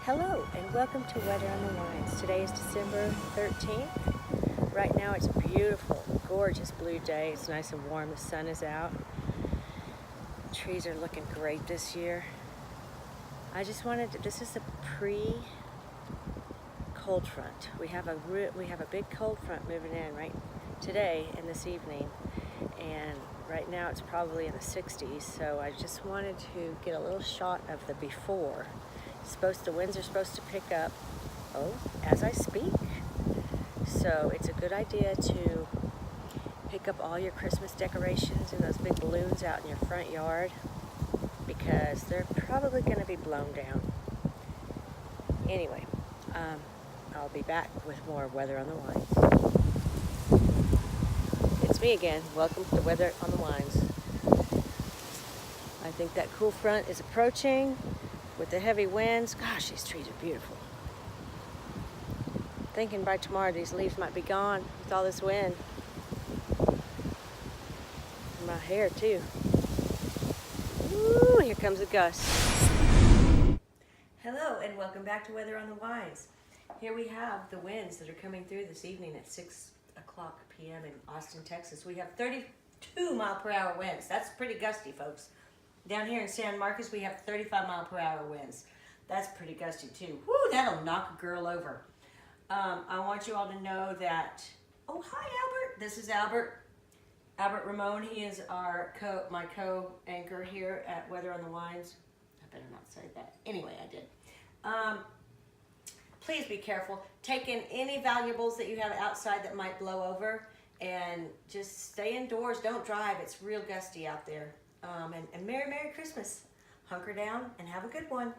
Hello and welcome to Weather on the Wines. Today is December 13th. Right now it's a beautiful, gorgeous blue day. It's nice and warm. The sun is out. Trees are looking great this year. This is a pre-cold front. We have a big cold front moving in right today and this evening. And right now it's probably in the 60s. So I just wanted to get a little shot of the before. The winds are supposed to pick up, as I speak. So it's a good idea to pick up all your Christmas decorations and those big balloons out in your front yard because they're probably going to be blown down. Anyway, I'll be back with more Weather on the Wines. It's me again. Welcome to Weather on the Wines. I think that cool front is approaching. With the heavy winds, gosh, these trees are beautiful. Thinking by tomorrow these leaves might be gone with all this wind. And my hair too. Ooh, here comes a gust. Hello and welcome back to Weather on the Wines. Here we have the winds that are coming through this evening at 6 o'clock p.m. in Austin, Texas. We have 32 mile per hour winds. That's pretty gusty, folks. Down here in San Marcos, we have 35 mile per hour winds. That's pretty gusty too. Woo, that'll knock a girl over. I want you all to know that, hi Albert, this is Albert Ramon. He is my co-anchor here at Weather on the Wines. I better not say that. Anyway, I did. Please be careful. Take in any valuables that you have outside that might blow over and just stay indoors. Don't drive. It's real gusty out there. And Merry Christmas. Hunker down and have a good one.